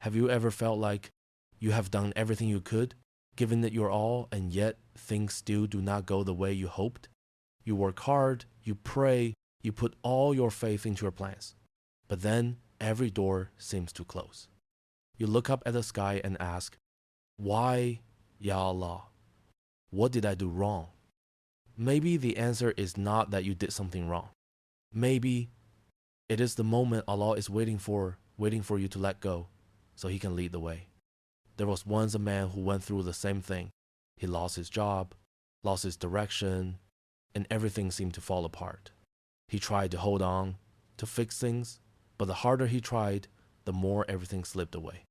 Have you ever felt like you have done everything you could, given it your all, and yet things still do not go the way you hoped? You work hard, you pray, you put all your faith into your plans, but then every door seems to close. You look up at the sky and ask, why, Ya Allah? What did I do wrong? Maybe the answer is not that you did something wrong. Maybe it is the moment Allah is waiting for you to let go so He can lead the way. There was once a man who went through the same thing. He lost his job, lost his direction, and everything seemed to fall apart. He tried to hold on, to fix things, but the harder he tried, the more everything slipped away.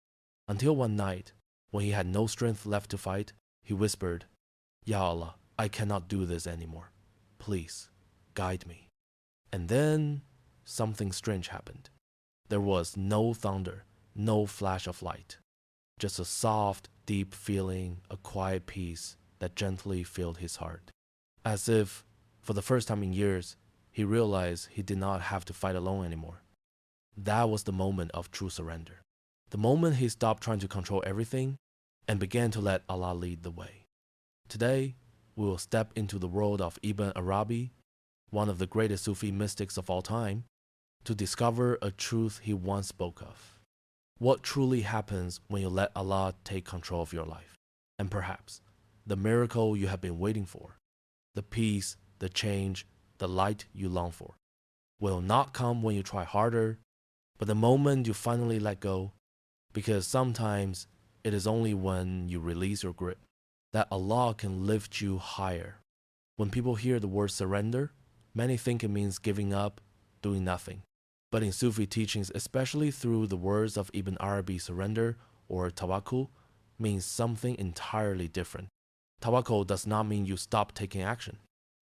Until one night, when he had no strength left to fight, he whispered, Ya Allah, I cannot do this anymore. Please, guide me. And then something strange happened. There was no thunder, no flash of light, just a soft, deep feeling, a quiet peace that gently filled his heart. As if, for the first time in years, he realized he did not have to fight alone anymore. That was the moment of true surrender. The moment he stopped trying to control everything and began to let Allah lead the way. Today, we will step into the world of Ibn Arabi, one of the greatest Sufi mystics of all time, to discover a truth he once spoke of. What truly happens when you let Allah take control of your life? And perhaps the miracle you have been waiting for, the peace, the change, the light you long for, will not come when you try harder, but the moment you finally let go, because sometimes it is only when you release your grip that Allah can lift you higher. When people hear the word surrender, many think it means giving up, doing nothing. But in Sufi teachings, especially through the words of Ibn Arabi, surrender or Tawakkul means something entirely different. Tawakkul does not mean you stop taking action.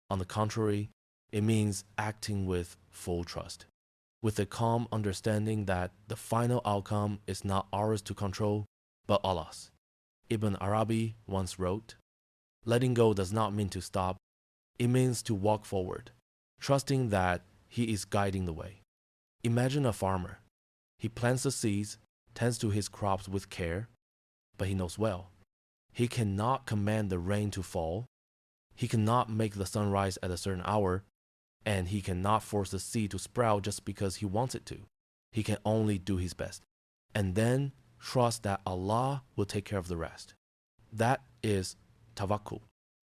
On the contrary, it means acting with full trust, with the calm understanding that the final outcome is not ours to control, but Allah's. Ibn Arabi once wrote, letting go does not mean to stop, it means to walk forward, trusting that He is guiding the way. Imagine a farmer. He plants the seeds, tends to his crops with care, but he knows well, he cannot command the rain to fall, he cannot make the sun rise at a certain hour, and he cannot force the seed to sprout just because he wants it to. He can only do his best, and then trust that Allah will take care of the rest. That is tawakkul.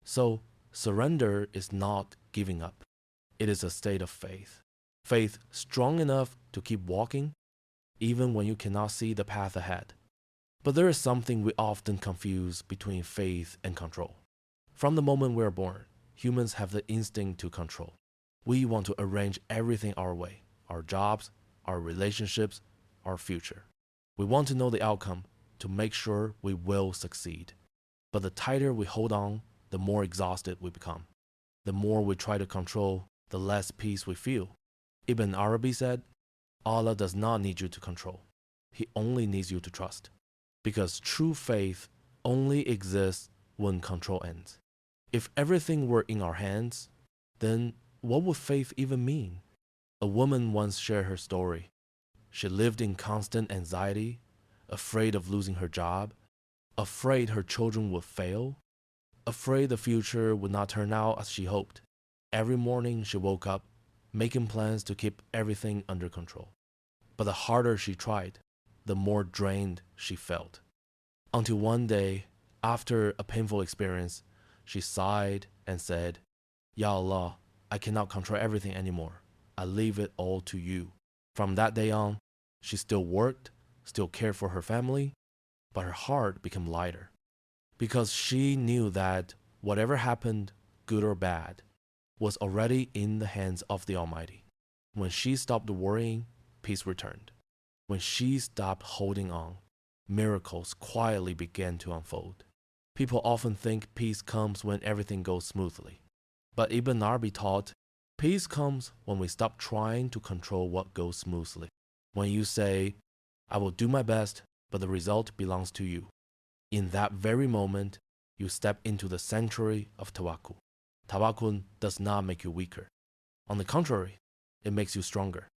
So surrender is not giving up. It is a state of faith. Faith strong enough to keep walking, even when you cannot see the path ahead. But there is something we often confuse between faith and control. From the moment we are born, humans have the instinct to control. We want to arrange everything our way, our jobs, our relationships, our future. We want to know the outcome to make sure we will succeed. But the tighter we hold on, the more exhausted we become. The more we try to control, the less peace we feel. Ibn Arabi said, Allah does not need you to control. He only needs you to trust. Because true faith only exists when control ends. If everything were in our hands, then what would faith even mean? A woman once shared her story. She lived in constant anxiety, afraid of losing her job, afraid her children would fail, afraid the future would not turn out as she hoped. Every morning she woke up, making plans to keep everything under control. But the harder she tried, the more drained she felt. Until one day, after a painful experience, she sighed and said, Ya Allah, I cannot control everything anymore. I leave it all to you. From that day on, she still worked, still cared for her family, but her heart became lighter. Because she knew that whatever happened, good or bad, was already in the hands of the Almighty. When she stopped worrying, peace returned. When she stopped holding on, miracles quietly began to unfold. People often think peace comes when everything goes smoothly. But Ibn Arabi taught, peace comes when we stop trying to control what goes smoothly. When you say, I will do my best, but the result belongs to you. In that very moment, you step into the sanctuary of tawakkul. Tawakkul does not make you weaker. On the contrary, it makes you stronger.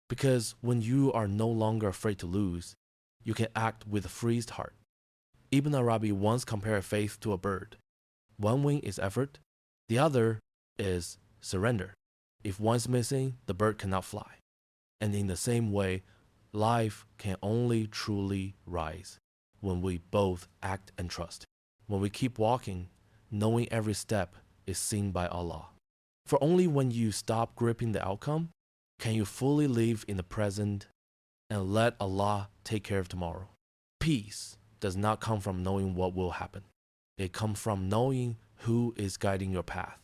Because when you are no longer afraid to lose, you can act with a freezed heart. Ibn Arabi once compared faith to a bird. One wing is effort, the other is surrender. If one's missing, the bird cannot fly. And in the same way, life can only truly rise when we both act and trust. When we keep walking, knowing every step is seen by Allah. For only when you stop gripping the outcome can you fully live in the present and let Allah take care of tomorrow. Peace does not come from knowing what will happen. It comes from knowing who is guiding your path.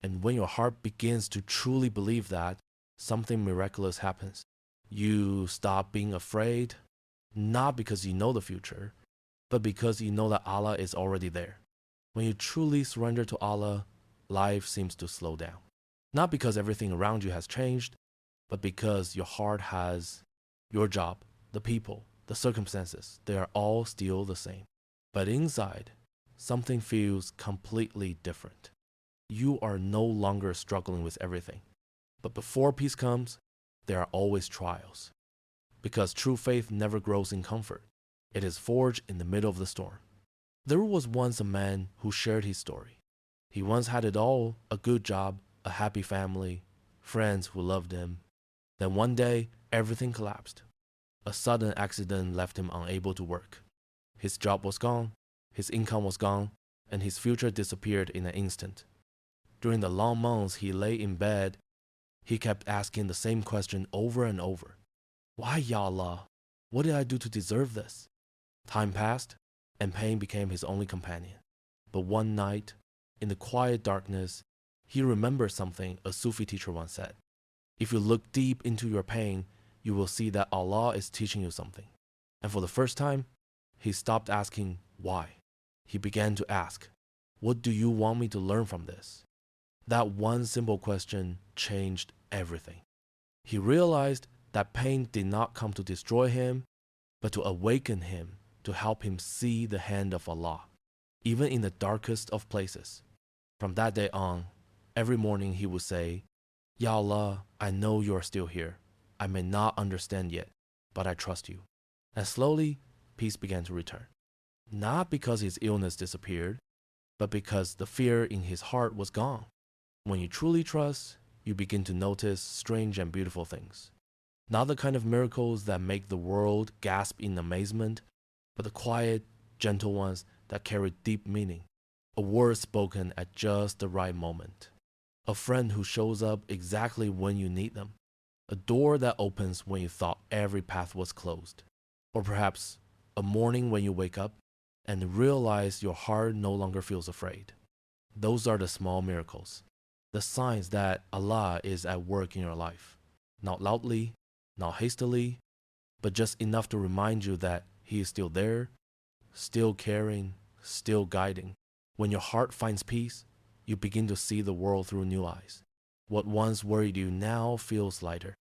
And when your heart begins to truly believe that, something miraculous happens. You stop being afraid, not because you know the future, but because you know that Allah is already there. When you truly surrender to Allah, life seems to slow down. Not because everything around you has changed, but because your heart has your job, the people, the circumstances, they are all still the same. But inside, something feels completely different. You are no longer struggling with everything. But before peace comes, there are always trials. Because true faith never grows in comfort. It is forged in the middle of the storm. There was once a man who shared his story. He once had it all, a good job, a happy family, friends who loved him. Then one day, everything collapsed. A sudden accident left him unable to work. His job was gone, his income was gone, and his future disappeared in an instant. During the long months he lay in bed, he kept asking the same question over and over. Why, Ya Allah? What did I do to deserve this? Time passed, and pain became his only companion. But one night, in the quiet darkness, he remembered something a Sufi teacher once said. If you look deep into your pain, you will see that Allah is teaching you something. And for the first time, he stopped asking why. He began to ask, what do you want me to learn from this? That one simple question changed everything. He realized that pain did not come to destroy him, but to awaken him, to help him see the hand of Allah, even in the darkest of places. From that day on, every morning he would say, Ya Allah, I know you are still here. I may not understand yet, but I trust you. And slowly, peace began to return. Not because his illness disappeared, but because the fear in his heart was gone. When you truly trust, you begin to notice strange and beautiful things. Not the kind of miracles that make the world gasp in amazement, but the quiet, gentle ones that carry deep meaning. A word spoken at just the right moment. A friend who shows up exactly when you need them. A door that opens when you thought every path was closed. Or perhaps a morning when you wake up and realize your heart no longer feels afraid. Those are the small miracles. The signs that Allah is at work in your life. Not loudly, not hastily, but just enough to remind you that He is still there, still caring, still guiding. When your heart finds peace, you begin to see the world through new eyes. What once worried you now feels lighter.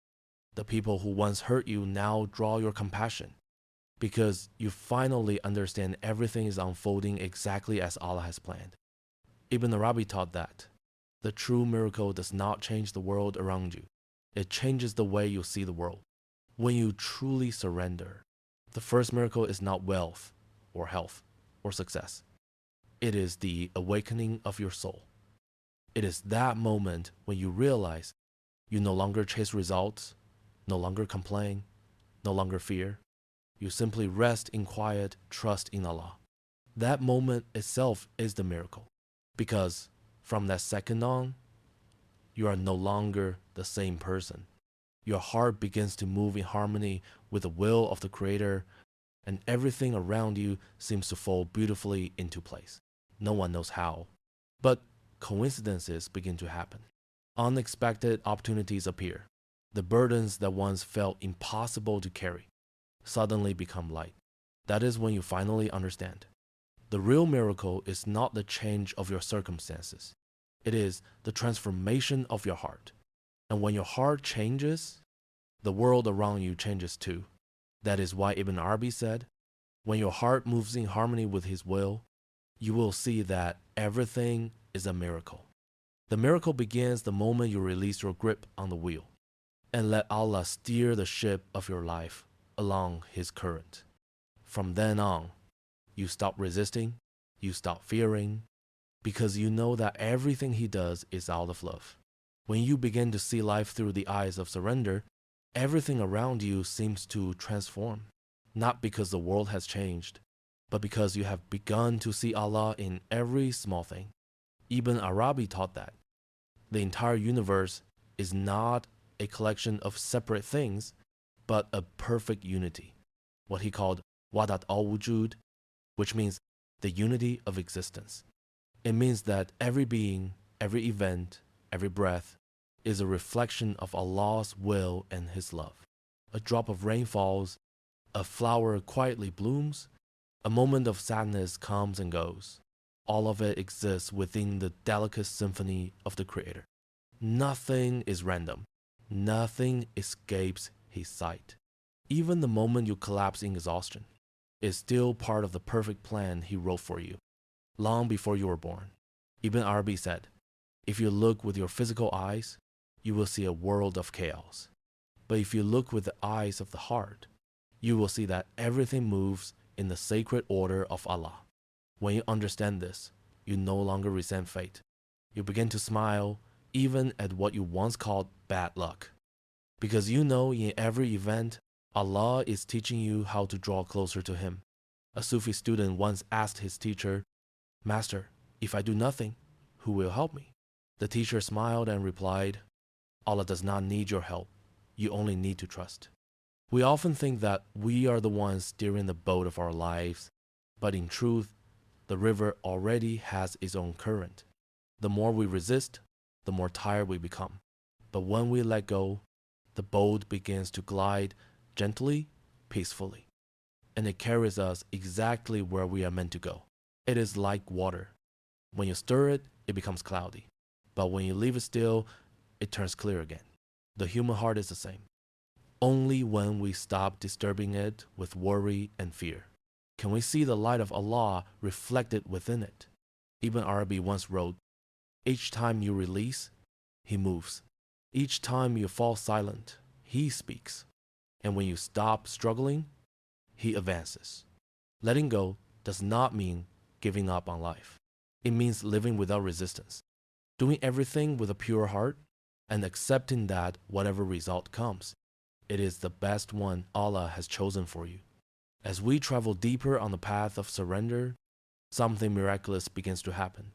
The people who once hurt you now draw your compassion, because you finally understand everything is unfolding exactly as Allah has planned. Ibn Arabi taught that the true miracle does not change the world around you. It changes the way you see the world. When you truly surrender, the first miracle is not wealth or health or success. It is the awakening of your soul. It is that moment when you realize you no longer chase results, no longer complain, no longer fear. You simply rest in quiet trust in Allah. That moment itself is the miracle, because from that second on, you are no longer the same person. Your heart begins to move in harmony with the will of the Creator, and everything around you seems to fall beautifully into place. No one knows how, but coincidences begin to happen. Unexpected opportunities appear. The burdens that once felt impossible to carry suddenly become light. That is when you finally understand. The real miracle is not the change of your circumstances. It is the transformation of your heart. And when your heart changes, the world around you changes too. That is why Ibn Arabi said, when your heart moves in harmony with His will, you will see that everything is a miracle. The miracle begins the moment you release your grip on the wheel and let Allah steer the ship of your life along His current. From then on, you stop resisting, you stop fearing, because you know that everything he does is out of love. When you begin to see life through the eyes of surrender, everything around you seems to transform. Not because the world has changed, but because you have begun to see Allah in every small thing. Ibn Arabi taught that the entire universe is not a collection of separate things, but a perfect unity, what he called wadat al-wujud, which means the unity of existence. It means that every being, every event, every breath is a reflection of Allah's will and His love. A drop of rain falls, a flower quietly blooms, a moment of sadness comes and goes. All of it exists within the delicate symphony of the Creator. Nothing is random. Nothing escapes His sight. Even the moment you collapse in exhaustion is still part of the perfect plan He wrote for you, long before you were born. Ibn Arabi said, if you look with your physical eyes, you will see a world of chaos. But if you look with the eyes of the heart, you will see that everything moves in the sacred order of Allah. When you understand this, you no longer resent fate. You begin to smile even at what you once called bad luck. Because you know in every event, Allah is teaching you how to draw closer to Him. A Sufi student once asked his teacher, Master, if I do nothing, who will help me? The teacher smiled and replied, Allah does not need your help. You only need to trust. We often think that we are the ones steering the boat of our lives, but in truth, the river already has its own current. The more we resist, the more tired we become. But when we let go, the boat begins to glide gently, peacefully, and it carries us exactly where we are meant to go. It is like water. When you stir it, it becomes cloudy. But when you leave it still, it turns clear again. The human heart is the same. Only when we stop disturbing it with worry and fear can we see the light of Allah reflected within it. Ibn Arabi once wrote, each time you release, He moves. Each time you fall silent, He speaks. And when you stop struggling, He advances. Letting go does not mean giving up on life. It means living without resistance, doing everything with a pure heart, and accepting that whatever result comes, it is the best one Allah has chosen for you. As we travel deeper on the path of surrender, something miraculous begins to happen.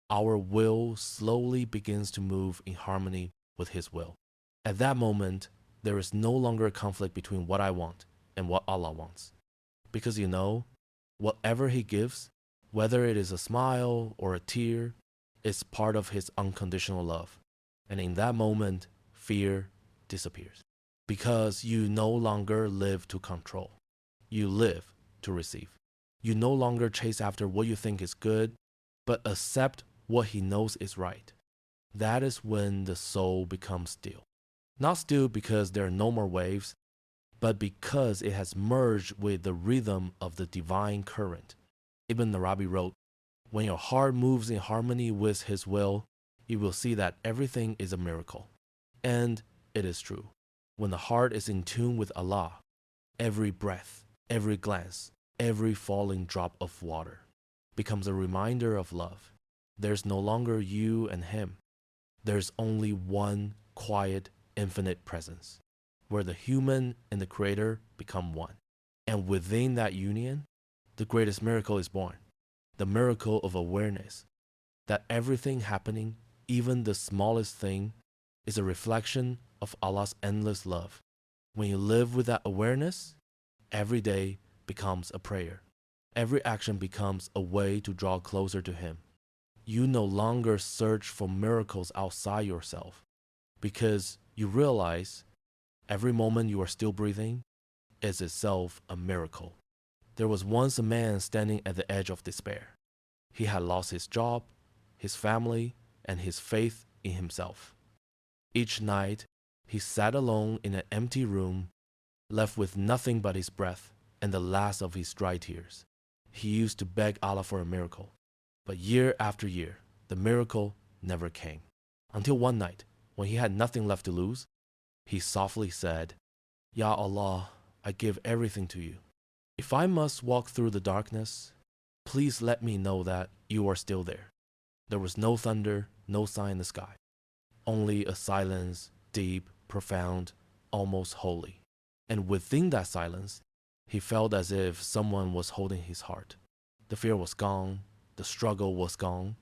Our will slowly begins to move in harmony with His will. At that moment, there is no longer a conflict between what I want and what Allah wants. Because you know, whatever He gives, whether it is a smile or a tear, is part of His unconditional love. And in that moment, fear disappears. Because you no longer live to control. You live to receive. You no longer chase after what you think is good, but accept what He knows is right. That is when the soul becomes still. Not still because there are no more waves, but because it has merged with the rhythm of the divine current. Ibn Arabi wrote, when your heart moves in harmony with His will, you will see that everything is a miracle. And it is true. When the heart is in tune with Allah, every breath, every glance, every falling drop of water becomes a reminder of love. There's no longer you and Him. There's only one quiet, infinite presence, where the human and the Creator become one. And within that union, the greatest miracle is born. The miracle of awareness that everything happening, even the smallest thing, is a reflection of Allah's endless love. When you live with that awareness, every day becomes a prayer. Every action becomes a way to draw closer to Him. You no longer search for miracles outside yourself because you realize every moment you are still breathing is itself a miracle. There was once a man standing at the edge of despair. He had lost his job, his family, and his faith in himself. Each night, he sat alone in an empty room, left with nothing but his breath and the last of his dry tears. He used to beg Allah for a miracle, but year after year, the miracle never came. Until one night, when he had nothing left to lose, he softly said, Ya Allah, I give everything to you. If I must walk through the darkness, please let me know that you are still there. There was no thunder, no sign in the sky, only a silence, deep, profound, almost holy. And within that silence, he felt as if someone was holding his heart. The fear was gone, the struggle was gone.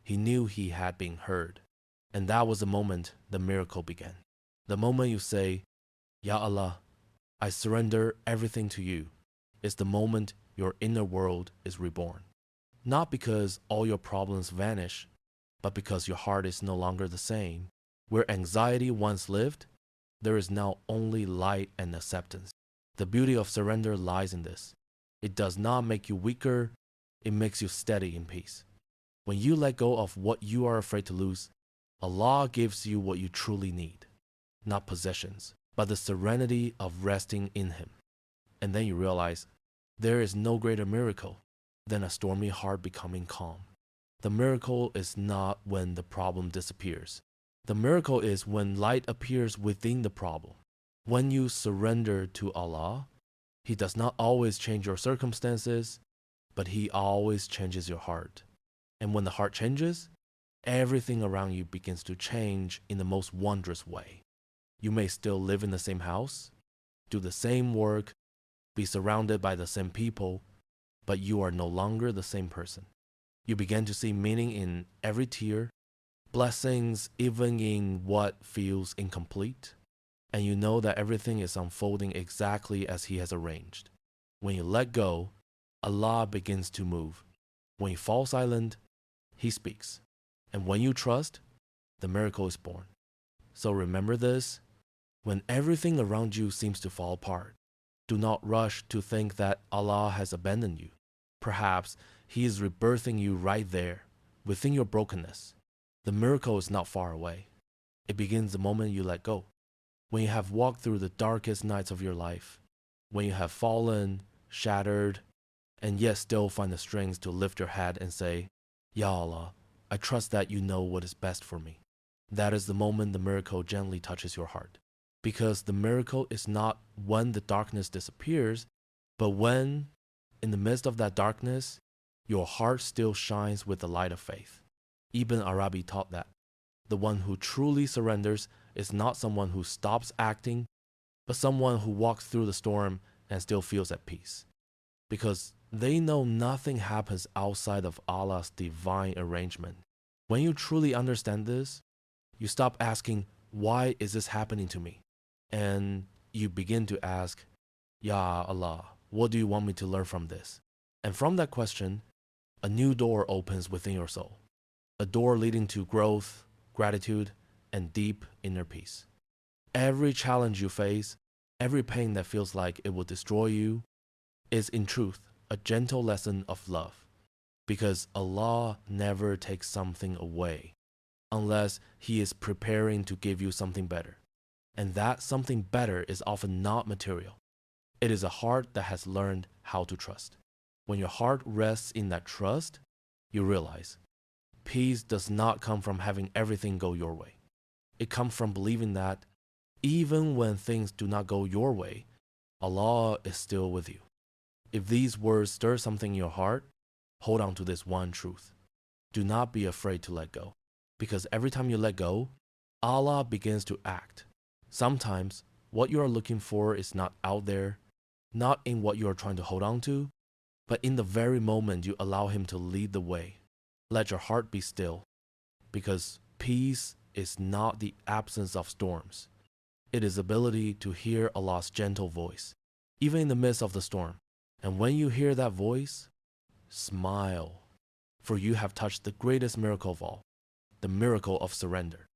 He knew he had been heard. And that was the moment the miracle began. The moment you say, Ya Allah, I surrender everything to you, is the moment your inner world is reborn. Not because all your problems vanish, but because your heart is no longer the same. Where anxiety once lived, there is now only light and acceptance. The beauty of surrender lies in this. It does not make you weaker, it makes you steady in peace. When you let go of what you are afraid to lose, Allah gives you what you truly need. Not possessions, but the serenity of resting in Him. And then you realize there is no greater miracle than a stormy heart becoming calm. The miracle is not when the problem disappears. The miracle is when light appears within the problem. When you surrender to Allah, He does not always change your circumstances, but He always changes your heart. And when the heart changes, everything around you begins to change in the most wondrous way. You may still live in the same house, do the same work, be surrounded by the same people, but you are no longer the same person. You begin to see meaning in every tear, blessings even in what feels incomplete, and you know that everything is unfolding exactly as He has arranged. When you let go, Allah begins to move. When you fall silent, He speaks. And when you trust, the miracle is born. So remember this, when everything around you seems to fall apart, do not rush to think that Allah has abandoned you. Perhaps He is rebirthing you right there, within your brokenness. The miracle is not far away. It begins the moment you let go. When you have walked through the darkest nights of your life, when you have fallen, shattered, and yet still find the strength to lift your head and say, Ya Allah, I trust that you know what is best for me. That is the moment the miracle gently touches your heart. Because the miracle is not when the darkness disappears, but when, in the midst of that darkness, your heart still shines with the light of faith. Ibn Arabi taught that the one who truly surrenders is not someone who stops acting, but someone who walks through the storm and still feels at peace. Because they know nothing happens outside of Allah's divine arrangement. When you truly understand this, you stop asking, why is this happening to me? And you begin to ask, Ya Allah, what do you want me to learn from this? And from that question, a new door opens within your soul. A door leading to growth, gratitude, and deep inner peace. Every challenge you face, every pain that feels like it will destroy you, is in truth a gentle lesson of love. Because Allah never takes something away unless He is preparing to give you something better. And that something better is often not material. It is a heart that has learned how to trust. When your heart rests in that trust, you realize peace does not come from having everything go your way. It comes from believing that even when things do not go your way, Allah is still with you. If these words stir something in your heart, hold on to this one truth. Do not be afraid to let go. Because every time you let go, Allah begins to act. Sometimes what you are looking for is not out there, not in what you are trying to hold on to, but in the very moment you allow Him to lead the way. Let your heart be still, because peace is not the absence of storms. It is ability to hear Allah's gentle voice, even in the midst of the storm. And when you hear that voice, smile, for you have touched the greatest miracle of all, the miracle of surrender.